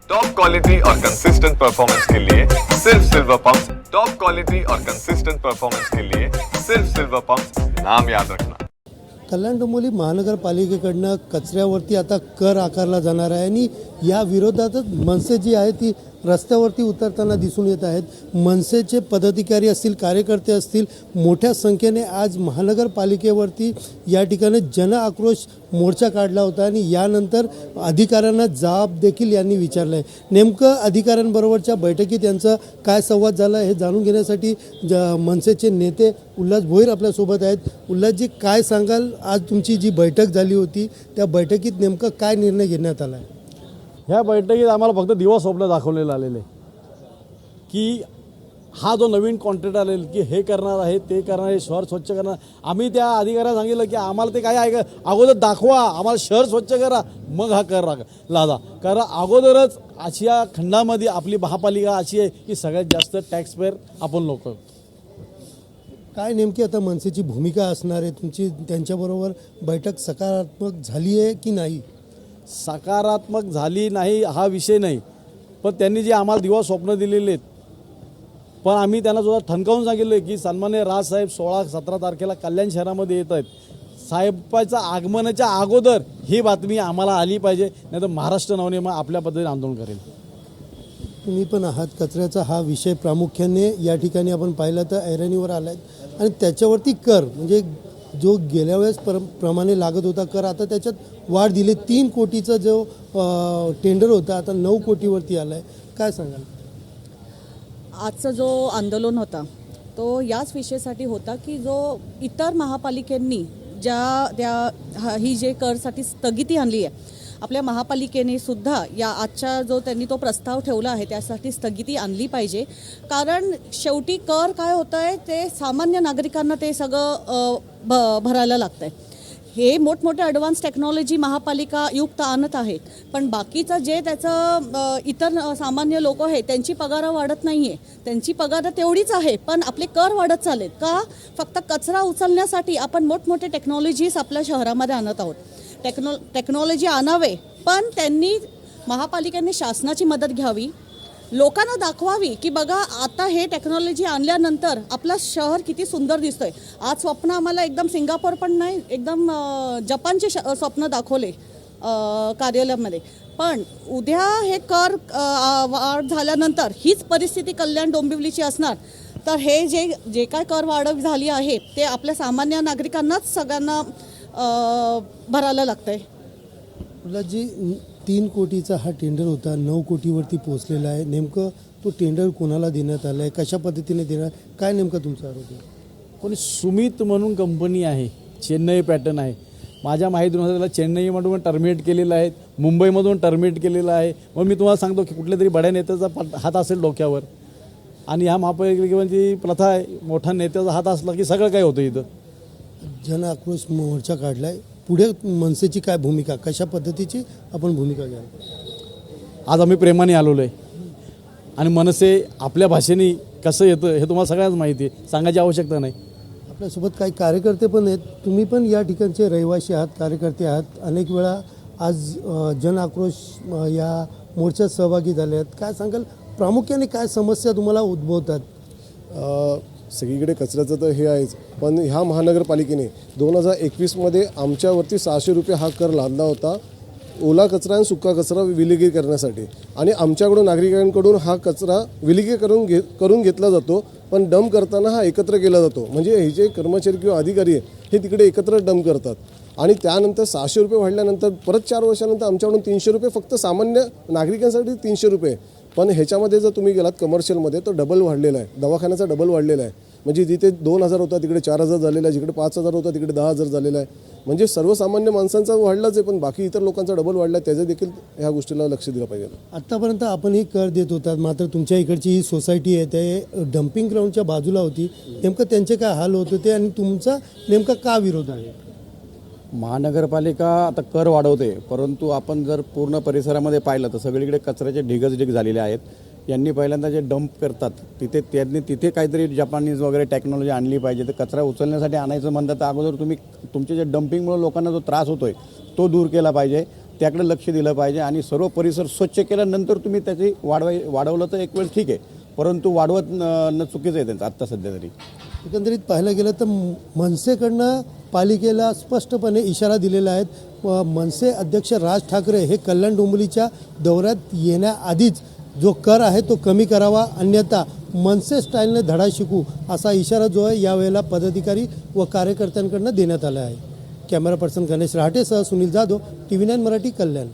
Top quality और consistent performance के लिए सिर्फ सिल्वर पंप। टॉप क्वालिटी और कंसिस्टेंट परफॉर्मेंस के लिए सिर्फ सिल्वर पंप, नाम याद रखना। कल्याण डोंबिवली महानगरपालिकेकडनं कचऱ्यावरती आता कर आकारला जाणार आहे आणि या विरोधातच मनसे जी आहे ती रस्त्यावरती उतरताना दिसून येत आहेत। मनसेचे पदाधिकारी असतील, कार्यकर्ते असतील, मोठ्या संख्येने आज महानगरपालिकेवरती या ठिकाणी जन आक्रोश मोर्चा काढला होता आणि यानंतर अधिकाऱ्यांना जाब देखील यांनी विचारलं आहे। नेमकं अधिकाऱ्यांबरोबरच्या बैठकीत यांचा काय संवाद झाला हे जाणून घेण्यासाठी मनसेचे नेते उल्हास भोईर आपल्यासोबत आहेत। उल्हासजी, काय सांगाल, आज तुमची जी बैठक झाली होती त्या बैठकीत नेमकं काय निर्णय घेण्यात आला आहे? ह्या बैठकीत आम्हाला फक्त दिवा स्वप्न दाखवलेलं आलेलं आहे की हा जो नवीन कॉन्ट्रॅक्ट आलेला की हे करणार आहे, ते करणार आहे, शहर स्वच्छ करणार। आम्ही त्या अधिकाऱ्यांना सांगितलं की आम्हाला ते काय आहे, अगोदर दाखवा, आम्हाला शहर स्वच्छ करा, मग हा कर लादा। कारण अगोदरच आशिया खंडामध्ये आपली महापालिका अशी आहे की सगळ्यात जास्त टॅक्स पेअर आपण लोक। काय नेमकी आता मनसेची भूमिका असणार आहे? तुमची त्यांच्याबरोबर बैठक सकारात्मक झाली आहे की नाही? सकारात्मक झाली नाही हा विषय नाही, पण त्यांनी जे आम्हाला दिवा स्वप्न दिलेले आहेत, पण आम्ही त्यांना सुद्धा ठणकावून सांगितलं की सन्माननीय राजसाहेब 16-17 तारखेला कल्याण शहरामध्ये येत आहेत, साहेबाच्या आगमनाच्या अगोदर ही बातमी आम्हाला आली पाहिजे, नाही तर महाराष्ट्र नवनिर्माण आपल्या पद्धतीने आंदोलन करेल। तुम्ही पण आहात, कचऱ्याचा हा विषय प्रामुख्याने या ठिकाणी आपण पाहिलं तर ऐरणीवर आला आहे आणि त्याच्यावरती कर म्हणजे जो गेल्या वेळेस प्रमाणे लागत होता कर आता त्याच्यात वाढ दिली। 3 कोटीचा जो टेंडर होता आता 9 कोटीवरती आला आहे, काय सांगाल? आजचा जो आंदोलन होता तो याच विषयासाठी होता की जो इतर महापालिकांनी ही जे करसाठी स्थगिती आणली आहे, आपल्या महापालिकेने सुद्धा या आजच्या जो त्यांनी तो प्रस्ताव ठेवला आहे त्यासाठी स्थगिती आणली पाहिजे। कारण शेवटी कर काय होतं आहे ते सामान्य नागरिकांना ते सगळं भरायला लागतं आहे। हे मोठमोठे ॲडव्हान्स टेक्नॉलॉजी महापालिका युक्त आणत आहेत, पण बाकीचं जे त्याचं इतर सामान्य लोक आहेत त्यांची पगार वाढत नाही आहे, त्यांची पगार तेवढीच आहे पण आपले कर वाढत चालेत का? फक्त कचरा उचलण्यासाठी आपण मोठमोठे टेक्नॉलॉजीज आपल्या शहरामध्ये आणत आहोत। टेक्नॉलॉजी आणावे, पण त्यांनी महापालिकेने शासनाची मदत घ्यावी, लोकांना दाखवावी की बघा आता हे टेक्नॉलॉजी आणल्यानंतर आपलं शहर किती सुंदर दिसतंय। आज स्वप्न आम्हाला एकदम सिंगापूर पण नाही, एकदम जपानचे स्वप्न दाखवले कार्यालयामध्ये, पण उद्या हे कर वाढ झाल्यानंतर हीच परिस्थिती कल्याण डोंबिवलीची असणार तर हे जे काय कर वाढ झाली आहे ते आपल्या सामान्य नागरिकांनाच सगळ्यांना भरायला लागतंय। उल्हासजी, 3 कोटीचा हा टेंडर होता, 9 कोटीवरती पोहोचलेला आहे। नेमकं तो टेंडर कोणाला देण्यात आला आहे, कशा पद्धतीने देणार, काय नेमका तुमचा आरोप आहे? कोणी सुमित म्हणून कंपनी आहे, चेन्नई पॅटर्न आहे, माझ्या माहितीनुसार त्याला चेन्नईमधून टर्मिनेट केलेलं आहे, मुंबईमधून टर्मिनेट केलेलं आहे। मग मी तुम्हाला सांगतो की कुठल्या तरी बड्या नेत्याचा हात असेल डोक्यावर, आणि ह्या महापालिकेची प्रथा आहे, मोठा नेत्याचा हात असला की सगळं काय होतं। इथं जन आक्रोश मोर्चा काढलाय, पुढे मनसेची काय भूमिका, कशा पद्धतीची आपण भूमिका घ्याल? आज आम्ही प्रेमाने आलेलो आहे आणि मनसे आपल्या भाषेने कसं येतं हे तुम्हाला सगळ्यांच माहिती आहे, सांगायची आवश्यकता नाही। आपल्यासोबत काही कार्यकर्ते पण आहेत, तुम्ही पण या ठिकाणचे रहिवासी आहात, कार्यकर्ते आहात, अनेक वेळा आज जन आक्रोश या मोर्चात सहभागी झाले आहेत, काय सांगाल, प्रामुख्याने काय समस्या तुम्हाला उद्भवतात? सगळीकडे कचऱ्याचं तर हे आहेच, पण ह्या महानगरपालिकेने 2021मध्ये आमच्यावरती 600 रुपये हा कर लादला होता ओला कचरा आणि सुका कचरा विलगीकरण करण्यासाठी, आणि आमच्याकडून नागरिकांकडून हा कचरा विलगीकरण करून घेतला जातो, पण डंप करताना हा एकत्र केला जातो। म्हणजे हे जे कर्मचारी किंवा अधिकारी आहे हे तिकडे एकत्र डंप करतात, आणि त्यानंतर 600 रुपये वाढल्यानंतर परत 4 वर्षानंतर आमच्याकडून 300 रुपये फक्त सामान्य नागरिकांसाठी 300 रुपये। पण ह्याच्यामध्ये जर तुम्ही गेलात कमर्शियलमध्ये तो डबल वाढलेला आहे, दवाखान्याचा डबल वाढलेला आहे। म्हणजे जिथे 2000 होता तिकडे 4000 झालेला आहे, जिकडे 5000 होता तिकडे 10000 झालेला आहे। म्हणजे सर्वसामान्य माणसांचा वाढलाच आहे, पण बाकी इतर लोकांचा डबल वाढला आहे, त्याचं देखील ह्या गोष्टीला लक्ष दिलं पाहिजे। आत्तापर्यंत आपणही कर देत होतात, मात्र तुमच्या इकडची ही सोसायटी आहे ते डम्पिंग ग्राउंडच्या बाजूला होती, नेमकं त्यांचे काय हाल होत होते आणि तुमचा नेमका का विरोध आहे? महानगरपालिका आता कर वाढवते, परंतु आपण जर पूर्ण परिसरामध्ये पाहिलं तर सगळीकडे कचऱ्याचे ढिगच ढीग झालेले आहेत। यांनी पहिल्यांदा जे डंप करतात त्यांनी तिथे काहीतरी जपानीज वगैरे टेक्नॉलॉजी आणली पाहिजे। तर कचरा उचलण्यासाठी आणायचं म्हणतात तर अगोदर तुम्ही तुमचे जे डंपिंगमुळे लोकांना जो त्रास होतोय तो दूर केला पाहिजे। त्याकडे लक्ष दिलं पाहिजे आणि सर्व परिसर स्वच्छ केल्यानंतर तुम्ही त्याची वाढवलं तर एक वेळ ठीक आहे, परंतु वाढवत न चुकीचं आहे त्यांचं आत्ता सध्या तरी. एकंदरीत पाहायला गेलं तर मनसेकडनं पालिकेला स्पष्टपणे इशारा दिलेला आहे. मनसे अध्यक्ष राज ठाकरे हे कल्याण डोंबिवलीच्या दौऱ्यात येण्याआधीच जो कर आहे तो कमी करावा, अन्यथा मनसे स्टाईलने धडा शिकू असा इशारा जो आहे यावेळेला पदाधिकारी व कार्यकर्त्यांकडनं देण्यात आला आहे. कॅमेरा पर्सन गणेश रहाटेसह सुनील जाधव, TV9 मराठी, कल्याण.